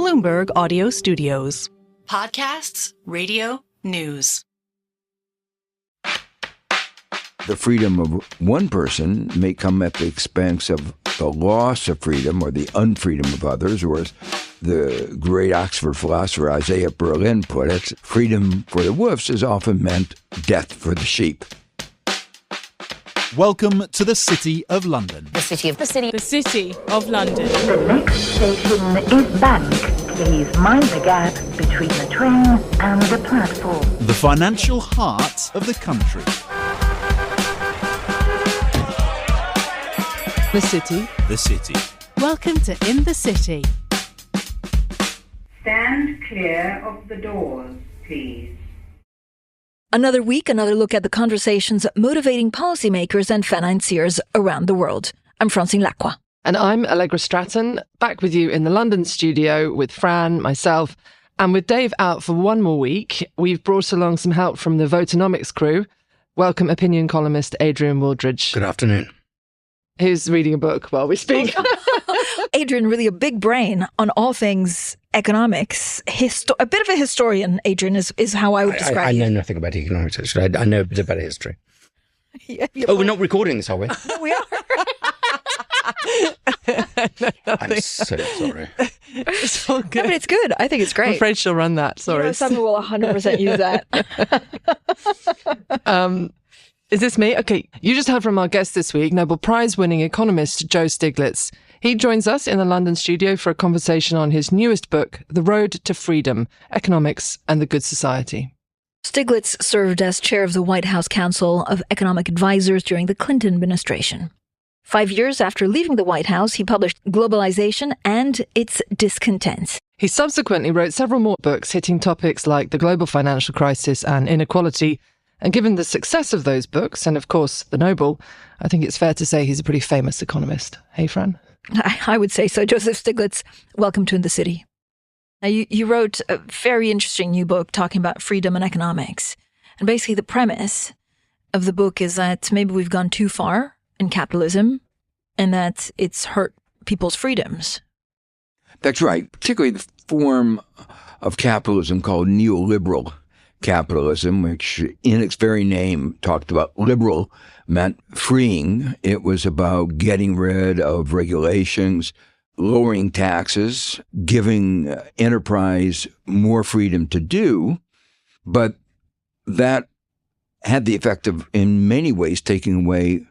Bloomberg Audio Studios. Podcasts, radio, news. The freedom of one person may come at the expense of the loss of freedom or the unfreedom of others, or as the great Oxford philosopher Isaiah Berlin put it, freedom for the wolves is often meant death for the sheep. Welcome to the City of London. The City of London. The next station is Bank. Please mind the gap between the train and the platform. The financial heart of the country. The City. The City. Welcome to In the City. Stand clear of the doors, please. Another week, another look at the conversations motivating policymakers and financiers around the world. I'm Francine Lacqua. And I'm Allegra Stratton, back with you in the London studio with Fran, myself, and with Dave out for one more week. We've brought along some help from the Votonomics crew. Welcome opinion columnist Adrian Wooldridge. Good afternoon. Who's reading a book while we speak. Adrian, really a big brain on all things economics. A bit of a historian, Adrian, is how I would describe you. I know nothing about economics, actually. I know a bit about history. We're not recording this, are we? No, we are. I'm so sorry. It's all good. No, but it's good. I think it's great. I'm afraid she'll run that. Sorry. Someone will 100% use that. Is this me? Okay. You just heard from our guest this week, Nobel Prize-winning economist Joe Stiglitz. He joins us in the London studio for a conversation on his newest book, The Road to Freedom, Economics and the Good Society. Stiglitz served as chair of the White House Council of Economic Advisors during the Clinton administration. 5 years after leaving the White House, he published Globalization and Its Discontents. He subsequently wrote several more books hitting topics like the global financial crisis and inequality. And given the success of those books, and of course the Nobel, I think it's fair to say he's a pretty famous economist. Hey, Fran? I would say so. Joseph Stiglitz, welcome to In the City. Now, you wrote a very interesting new book talking about freedom and economics. And basically the premise of the book is that maybe we've gone too far in capitalism and that it's hurt people's freedoms. That's right, particularly the form of capitalism called neoliberal capitalism, which in its very name talked about liberal, meant freeing. It was about getting rid of regulations, lowering taxes, giving enterprise more freedom to do. But that had the effect of, in many ways, taking away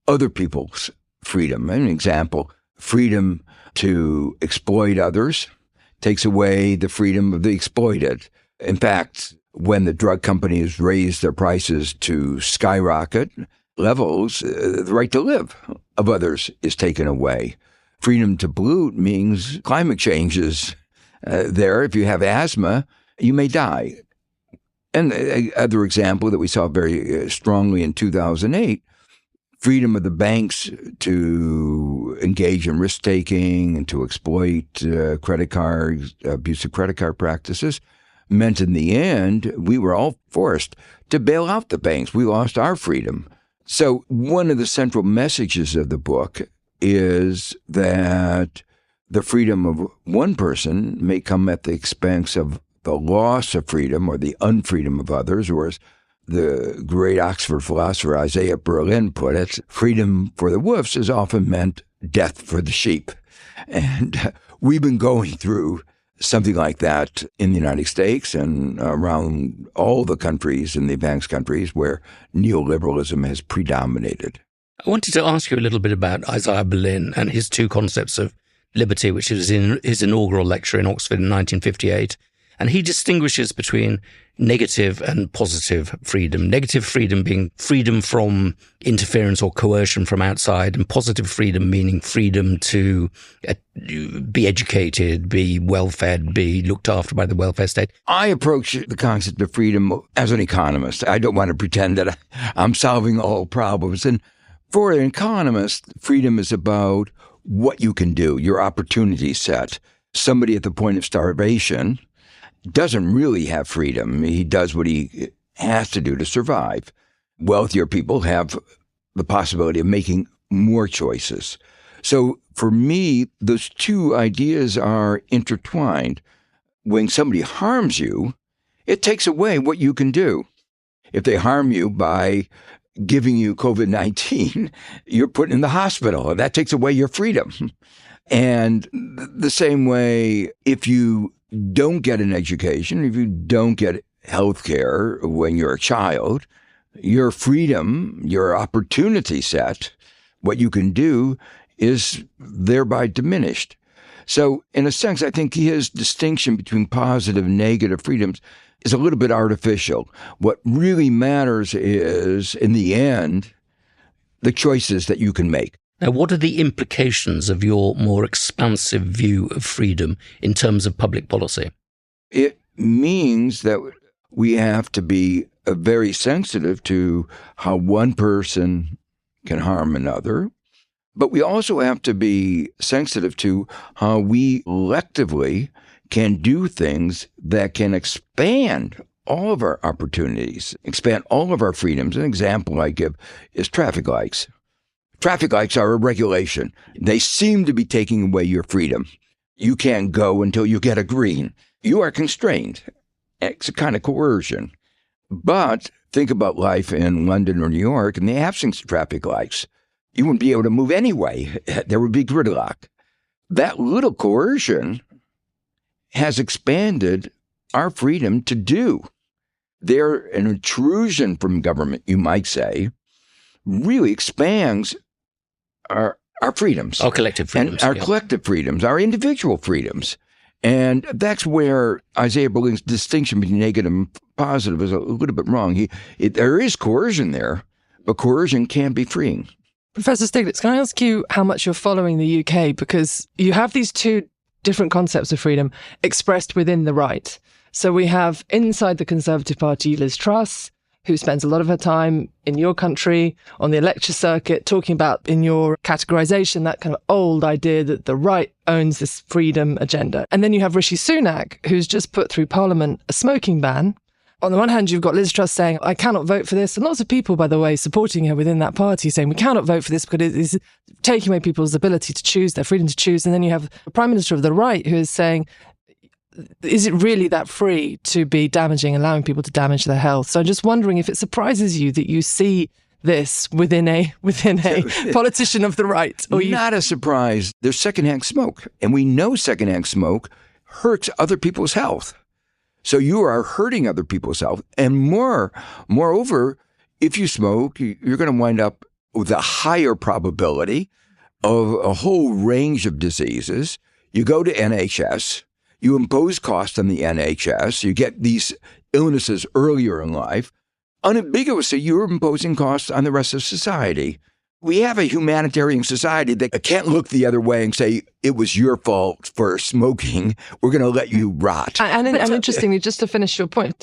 other people's freedom. An example, freedom to exploit others takes away the freedom of the exploited. In fact, when the drug companies raise their prices to skyrocket levels, the right to live of others is taken away. Freedom to pollute means climate change is there. If you have asthma, you may die. And another example that we saw very strongly in 2008, freedom of the banks to engage in risk-taking and to exploit abusive credit card practices, meant in the end, we were all forced to bail out the banks. We lost our freedom. So one of the central messages of the book is that the freedom of one person may come at the expense of the loss of freedom or the unfreedom of others, or as the great Oxford philosopher Isaiah Berlin put it, freedom for the wolves is often meant death for the sheep. And we've been going through something like that in the United States and around all the countries in the advanced countries where neoliberalism has predominated. I wanted to ask you a little bit about Isaiah Berlin and his two concepts of liberty, which was in his inaugural lecture in Oxford in 1958. And he distinguishes between negative and positive freedom. Negative freedom being freedom from interference or coercion from outside, and positive freedom meaning freedom to be educated, be well-fed, be looked after by the welfare state. I approach the concept of freedom as an economist. I don't want to pretend that I'm solving all problems. And for an economist, freedom is about what you can do, your opportunity set. Somebody at the point of starvation doesn't really have freedom. He does what he has to do to survive. Wealthier people have the possibility of making more choices. So for me, those two ideas are intertwined. When somebody harms you, it takes away what you can do. If they harm you by giving you COVID-19, you're put in the hospital. That takes away your freedom. And the same way, if you don't get an education, if you don't get health care when you're a child, your freedom, your opportunity set, what you can do is thereby diminished. So in a sense, I think his distinction between positive and negative freedoms is a little bit artificial. What really matters is, in the end, the choices that you can make. Now, what are the implications of your more expansive view of freedom in terms of public policy? It means that we have to be very sensitive to how one person can harm another, but we also have to be sensitive to how we collectively can do things that can expand all of our opportunities, expand all of our freedoms. An example I give is traffic lights. Traffic lights are a regulation. They seem to be taking away your freedom. You can't go until you get a green. You are constrained. It's a kind of coercion. But think about life in London or New York in the absence of traffic lights. You wouldn't be able to move anyway. There would be gridlock. That little coercion has expanded our freedom to do. They're an intrusion from government, you might say, really expands our freedoms. Our collective freedoms. And our collective freedoms, our individual freedoms. And that's where Isaiah Berlin's distinction between negative and positive is a little bit wrong. There is coercion there, but coercion can be freeing. Professor Stiglitz, can I ask you how much you're following the UK? Because you have these two different concepts of freedom expressed within the right. So we have inside the Conservative Party Liz Truss, who spends a lot of her time in your country on the lecture circuit talking about, in your categorization, that kind of old idea that the right owns this freedom agenda. And then you have Rishi Sunak, who's just put through Parliament a smoking ban. On the one hand, you've got Liz Truss saying, I cannot vote for this. And lots of people, by the way, supporting her within that party saying, we cannot vote for this because it is taking away people's ability to choose, their freedom to choose. And then you have the Prime Minister of the right who is saying, is it really that free to be damaging, allowing people to damage their health? So I'm just wondering if it surprises you that you see this within a politician of the right. Or Not a surprise. There's secondhand smoke. And we know secondhand smoke hurts other people's health. So you are hurting other people's health. And moreover, if you smoke, you're going to wind up with a higher probability of a whole range of diseases. You go to NHS, you impose costs on the NHS, you get these illnesses earlier in life. Unambiguously, you're imposing costs on the rest of society. We have a humanitarian society that can't look the other way and say, it was your fault for smoking. We're going to let you rot. And interestingly, just to finish your point,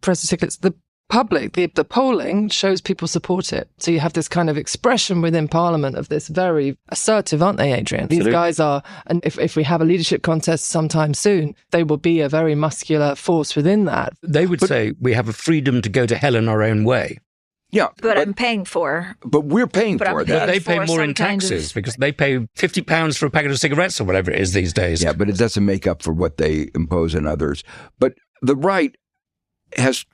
Professor Stiglitz, the public, the polling shows people support it. So you have this kind of expression within Parliament of this very assertive, aren't they, Adrian? Absolutely. These guys are, and if we have a leadership contest sometime soon, they will be a very muscular force within that. They would say we have a freedom to go to hell in our own way. Yeah, But I'm paying for. But we're paying for that. They pay more in some kind taxes because they pay £50 for a packet of cigarettes or whatever it is these days. Yeah, but it doesn't make up for what they impose on others. But the right has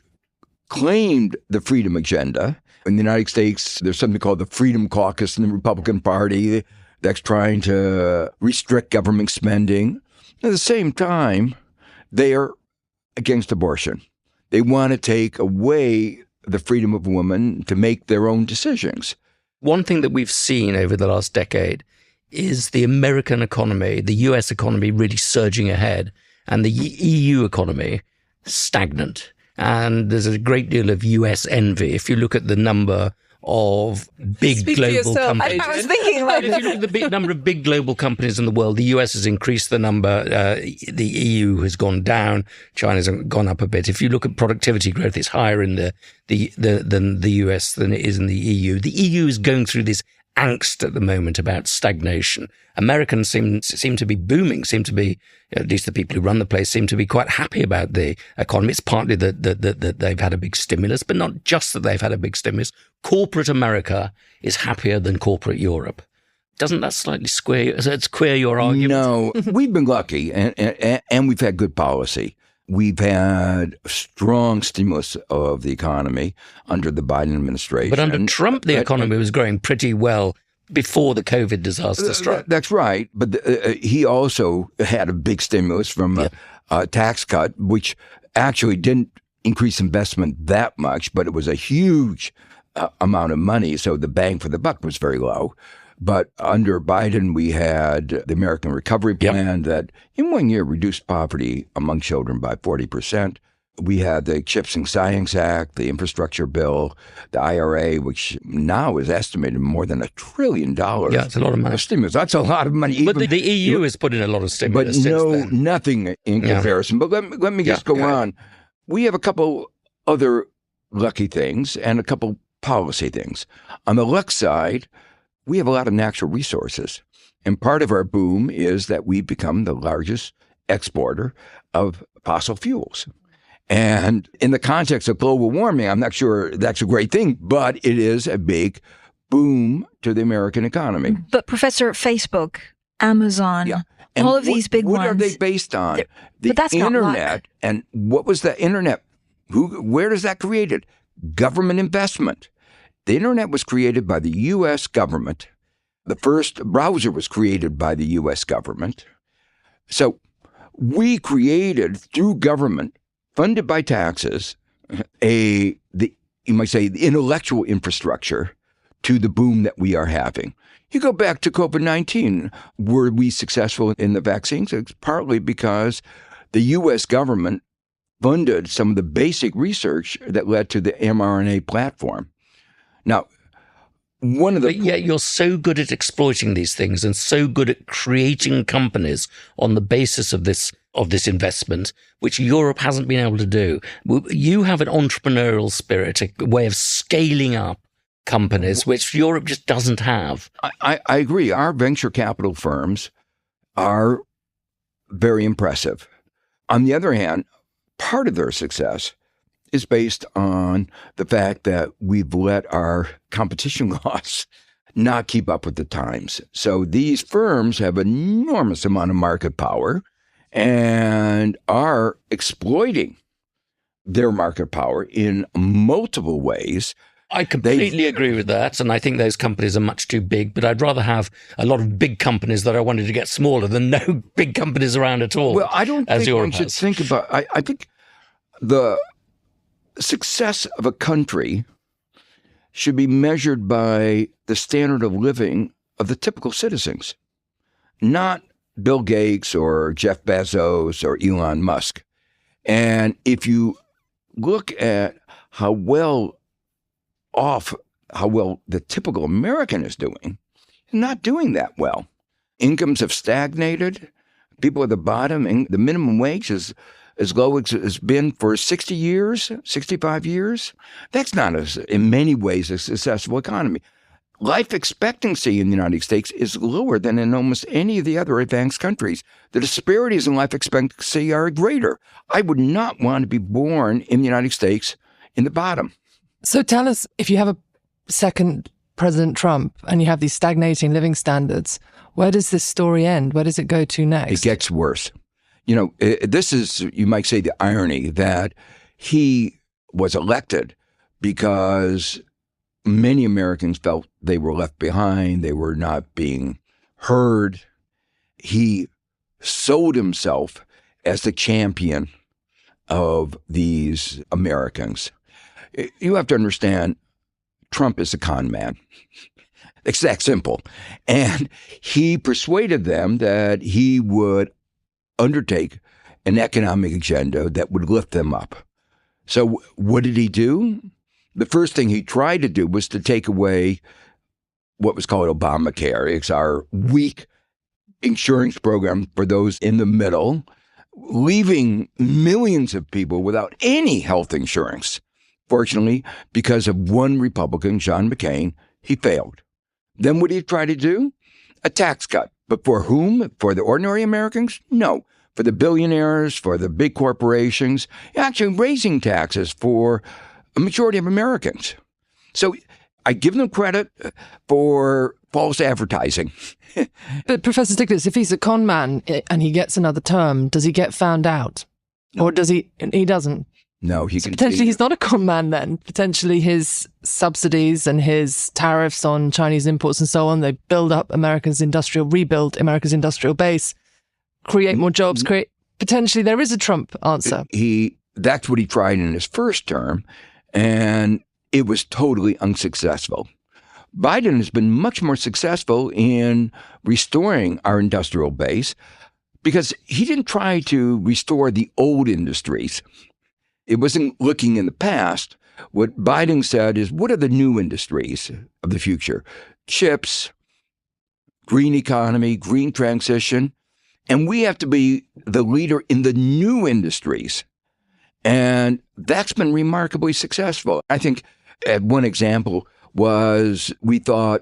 claimed the freedom agenda. In the United States, there's something called the Freedom Caucus in the Republican Party that's trying to restrict government spending. At the same time, they are against abortion. They want to take away the freedom of women to make their own decisions. One thing that we've seen over the last decade is the American economy, the US economy really surging ahead, and the EU economy stagnant. And there's a great deal of US envy. If you look at the number of big global companies. I was thinking about If you look at the big number of big global companies in the world, the US has increased the number, the EU has gone down, China's gone up a bit. If you look at productivity growth, it's higher in than the US than it is in the EU. The EU is going through this angst at the moment about stagnation. Americans seem to be booming, seem to be, at least the people who run the place, seem to be quite happy about the economy. It's partly that they've had a big stimulus, but not just that they've had a big stimulus. Corporate America is happier than corporate Europe. Doesn't that slightly square your argument? No, we've been lucky, and we've had good policy. We've had strong stimulus of the economy under the Biden administration. But under Trump, the economy was growing pretty well before the COVID disaster struck. That's right. But he also had a big stimulus from a tax cut, which actually didn't increase investment that much, but it was a huge amount of money. So the bang for the buck was very low. But under Biden, we had the American Recovery Plan that in 1 year reduced poverty among children by 40%. We had the CHIPS and Science Act, the infrastructure bill, the IRA, which now is estimated more than $1 trillion. Yeah, it's a lot of money. Stimulus. That's a lot of money. But the EU has put in a lot of stimulus since then. Nothing in comparison. But let me just go on. We have a couple other lucky things and a couple policy things. On the luck side, we have a lot of natural resources. And part of our boom is that we've become the largest exporter of fossil fuels. And in the context of global warming, I'm not sure that's a great thing, but it is a big boom to the American economy. But Professor, Facebook, Amazon, all of these big ones. What are they based on? But that's not luck. Internet. And what was the internet? Where does that created? Government investment. The internet was created by the U.S. government. The first browser was created by the U.S. government. So we created, through government, funded by taxes, you might say, the intellectual infrastructure to the boom that we are having. You go back to COVID-19. Were we successful in the vaccines? It's partly because the U.S. government funded some of the basic research that led to the mRNA platform. Now, But yet you're so good at exploiting these things and so good at creating companies on the basis of this investment, which Europe hasn't been able to do. You have an entrepreneurial spirit, a way of scaling up companies, which Europe just doesn't have. I agree. Our venture capital firms are very impressive. On the other hand, part of their success is based on the fact that we've let our competition laws not keep up with the times. So these firms have an enormous amount of market power and are exploiting their market power in multiple ways. I completely agree with that, and I think those companies are much too big, but I'd rather have a lot of big companies that I wanted to get smaller than no big companies around at all. Well, I don't think one should think about... I think the success of a country should be measured by the standard of living of the typical citizens, not Bill Gates or Jeff Bezos or Elon Musk. And if you look at how well the typical American is doing, not doing that well. Incomes have stagnated. People at the bottom, and the minimum wage is as low as it's been for 60 years, 65 years. That's not, in many ways, a successful economy. Life expectancy in the United States is lower than in almost any of the other advanced countries. The disparities in life expectancy are greater. I would not want to be born in the United States in the bottom. So tell us, if you have a second President Trump and you have these stagnating living standards, where does this story end? Where does it go to next? It gets worse. You know, this is, you might say, the irony that he was elected because many Americans felt they were left behind. They were not being heard. He sold himself as the champion of these Americans. You have to understand, Trump is a con man. It's that simple. And he persuaded them that he would undertake an economic agenda that would lift them up. So what did he do? The first thing he tried to do was to take away what was called Obamacare. It's our weak insurance program for those in the middle, leaving millions of people without any health insurance. Fortunately, because of one Republican, John McCain, he failed. Then what did he try to do? A tax cut. But for whom? For the ordinary Americans? No. For the billionaires, for the big corporations, actually raising taxes for a majority of Americans. So I give them credit for false advertising. But Professor Stiglitz, if he's a con man and he gets another term, does he get found out? Or does he? He doesn't. No, he So can. potentially he's not a con man then. Potentially his subsidies and his tariffs on Chinese imports and so on, they rebuild America's industrial base, create more jobs, potentially there is a Trump answer. That's what he tried in his first term, and it was totally unsuccessful. Biden has been much more successful in restoring our industrial base because he didn't try to restore the old industries. It wasn't looking in the past. What Biden said is, what are the new industries of the future? Chips, green economy, green transition. And we have to be the leader in the new industries. And that's been remarkably successful. I think one example was we thought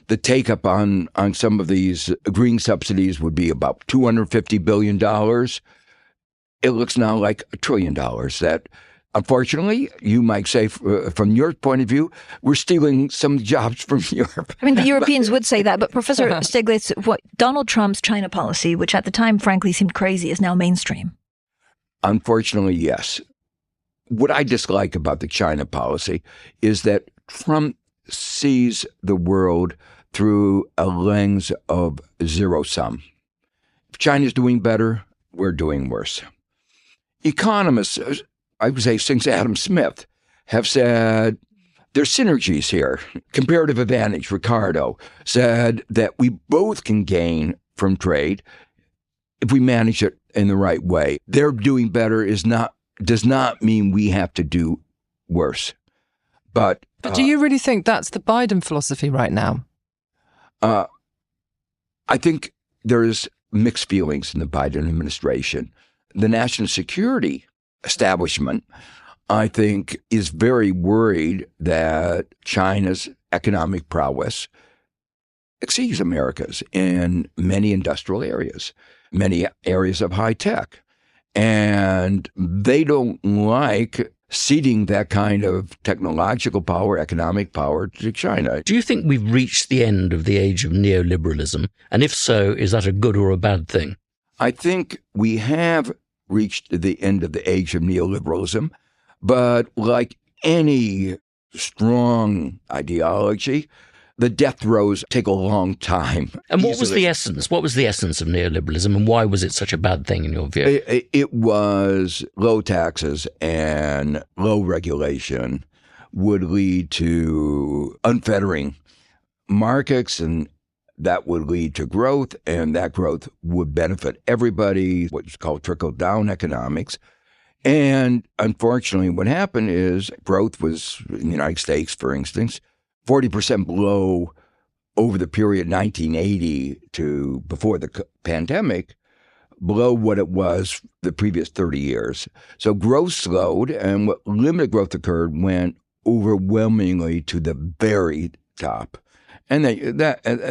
the take-up on some of these green subsidies would be about $250 billion. It looks now like $1 trillion. That, unfortunately, you might say, from your point of view, we're stealing some jobs from Europe. I mean, the Europeans would say that, but Professor Stiglitz, what Donald Trump's China policy, which at the time, frankly, seemed crazy, is now mainstream. Unfortunately, yes. What I dislike about the China policy is that Trump sees the world through a lens of zero sum. If China's doing better, we're doing worse. Economists, I would say since Adam Smith, have said there's synergies here. Comparative advantage, Ricardo, said that we both can gain from trade if we manage it in the right way. They're doing better does not mean we have to do worse. But do you really think that's the Biden philosophy right now? I think there's mixed feelings in the Biden administration. The national security establishment, I think, is very worried that China's economic prowess exceeds America's in many industrial areas, many areas of high tech. And they don't like ceding that kind of technological power, economic power to China. Do you think we've reached the end of the age of neoliberalism? And if so, is that a good or a bad thing? I think we have reached the end of the age of neoliberalism, but like any strong ideology, the death throes take a long time. And what was the essence? What was the essence of neoliberalism, and why was it such a bad thing in your view? It was low taxes and low regulation would lead to unfettering markets, and that would lead to growth, and that growth would benefit everybody, what's called trickle-down economics. And unfortunately, what happened is growth was, in the United States, for instance, 40% below over the period 1980 to before the pandemic, below what it was the previous 30 years. So growth slowed, and what limited growth occurred went overwhelmingly to the very top. And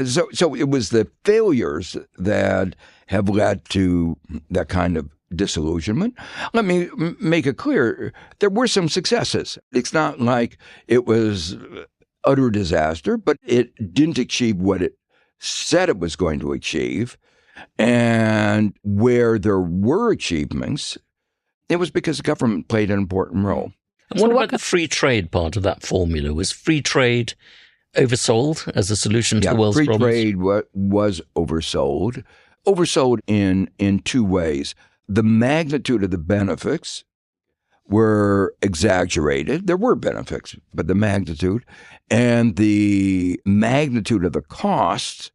so it was the failures that have led to that kind of disillusionment. Let me make it clear, there were some successes. It's not like it was utter disaster, but it didn't achieve what it said it was going to achieve. And where there were achievements, it was because the government played an important role. And what about the free trade part of that formula? Was free trade oversold as a solution to the world's problems? Free trade was oversold. Oversold in two ways. The magnitude of the benefits were exaggerated. There were benefits, but the magnitude and the magnitude of the costs,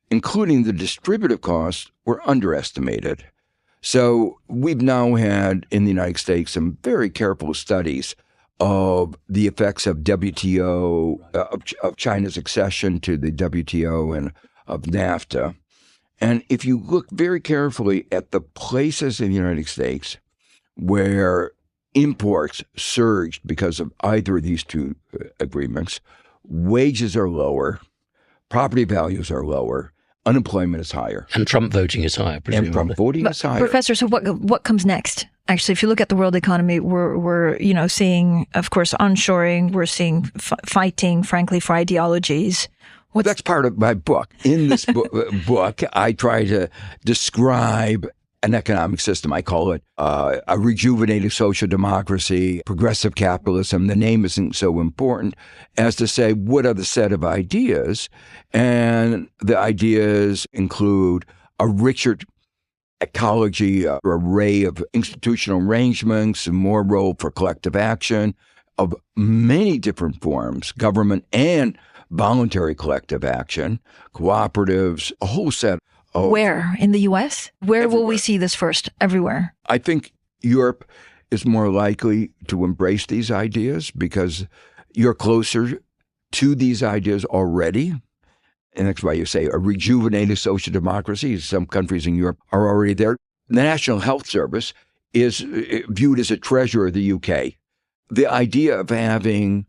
including the distributive costs, were underestimated. So we've now had in the United States some very careful studies of the effects of WTO, of China's accession to the WTO and of NAFTA. And if you look very carefully at the places in the United States where imports surged because of either of these two agreements, wages are lower, property values are lower, unemployment is higher. And Trump voting is higher, presumably. And Trump voting is higher. Professor, so what comes next? Actually, if you look at the world economy, we're seeing, of course, onshoring. We're seeing fighting, frankly, for ideologies. That's part of my book. In this book, I try to describe an economic system. I call it a rejuvenated social democracy, progressive capitalism. The name isn't so important as to say what are the set of ideas. And the ideas include a richer ecology, an array of institutional arrangements, and more role for collective action of many different forms, government and voluntary collective action, cooperatives, a whole set of... Where? In the U.S.? Where Everywhere. will we see this first? Everywhere. I think Europe is more likely to embrace these ideas because you're closer to these ideas already. And that's why you say a rejuvenated social democracy. Some countries in Europe are already there. The National Health Service is viewed as a treasure of the UK. The idea of having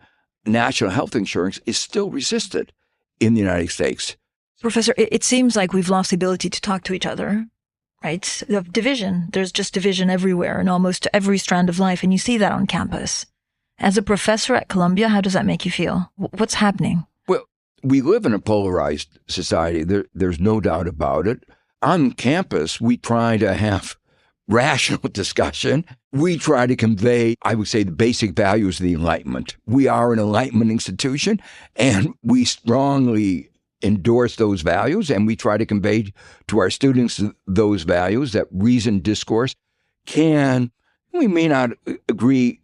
national health insurance is still resisted in the United States. Professor, it seems like we've lost the ability to talk to each other, right? Of division. There's just division everywhere in almost every strand of life, and you see that on campus. As a professor at Columbia, how does that make you feel? What's happening? Well, we live in a polarized society. There's no doubt about it. On campus, we try to have rational discussion. We try to convey, I would say, the basic values of the Enlightenment. We are an Enlightenment institution, and we strongly endorse those values, and we try to convey to our students those values, that reasoned discourse we may not agree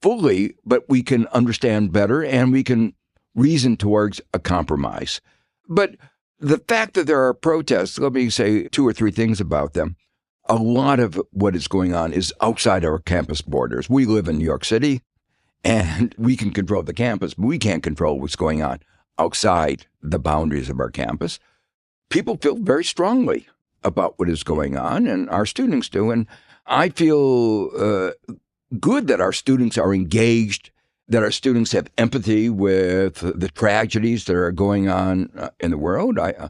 fully, but we can understand better, and we can reason towards a compromise. But the fact that there are protests, let me say 2 or 3 things about them. A lot of what is going on is outside our campus borders. We live in New York City, and we can control the campus, but we can't control what's going on outside the boundaries of our campus. People feel very strongly about what is going on, and our students do. And I feel good that our students are engaged, that our students have empathy with the tragedies that are going on in the world. I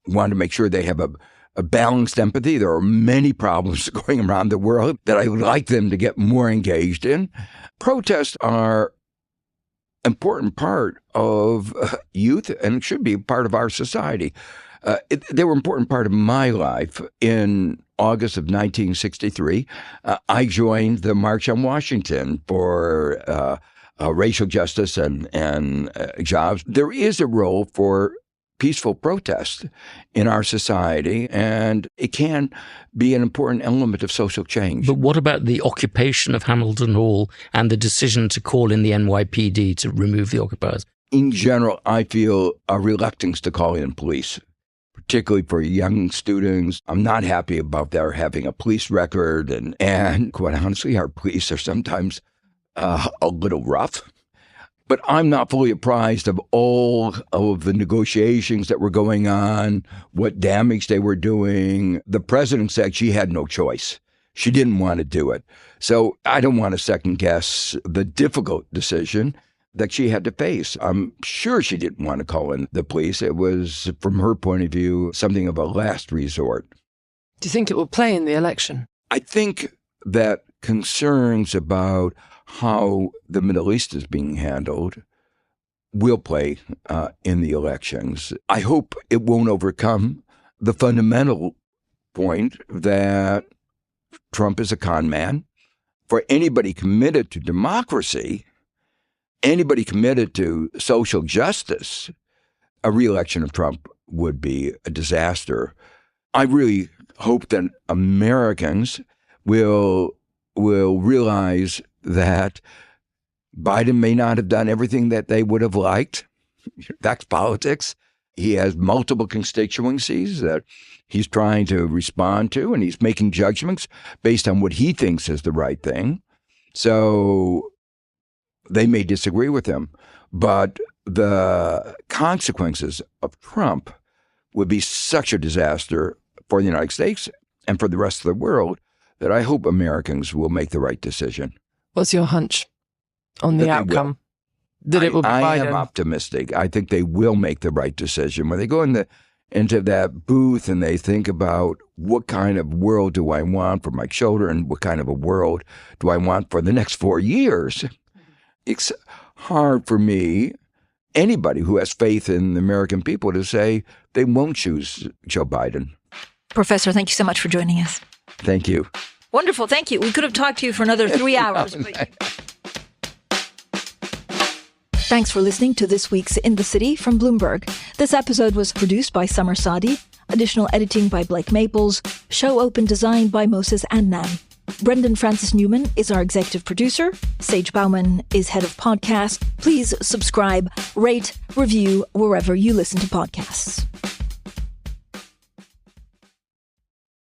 want to make sure they have a balanced empathy. There are many problems going around the world that I would like them to get more engaged in. Protests are an important part of youth, and it should be a part of our society. They were an important part of my life. In August of 1963, I joined the March on Washington for racial justice and jobs. There is a role for peaceful protest in our society, and it can be an important element of social change. But what about the occupation of Hamilton Hall and the decision to call in the NYPD to remove the occupiers? In general, I feel a reluctance to call in police, particularly for young students. I'm not happy about their having a police record, and quite honestly, our police are sometimes a little rough. But I'm not fully apprised of all of the negotiations that were going on, what damage they were doing. The president said she had no choice. She didn't want to do it. So I don't want to second guess the difficult decision that she had to face. I'm sure she didn't want to call in the police. It was, from her point of view, something of a last resort. Do you think it will play in the election? I think that concerns about how the Middle East is being handled will play in the elections. I hope it won't overcome the fundamental point that Trump is a con man. For anybody committed to democracy, anybody committed to social justice, a re-election of Trump would be a disaster. I really hope that Americans will realize that Biden may not have done everything that they would have liked. That's politics. He has multiple constituencies that he's trying to respond to, and he's making judgments based on what he thinks is the right thing. So they may disagree with him, but the consequences of Trump would be such a disaster for the United States and for the rest of the world that I hope Americans will make the right decision. What's your hunch on the outcome? That it will be Biden? I am optimistic. I think they will make the right decision. When they go in the into that booth and they think about what kind of world do I want for my children? What kind of a world do I want for the next 4 years? It's hard for me, anybody who has faith in the American people, to say they won't choose Joe Biden. Professor, thank you so much for joining us. Thank you. Wonderful. Thank you. We could have talked to you for another 3 hours. But... Thanks for listening to this week's In the City from Bloomberg. This episode was produced by Summer Sadi, additional editing by Blake Maples, show open design by Moses Annam. Brendan Francis Newman is our executive producer. Sage Bauman is head of podcast. Please subscribe, rate, review wherever you listen to podcasts.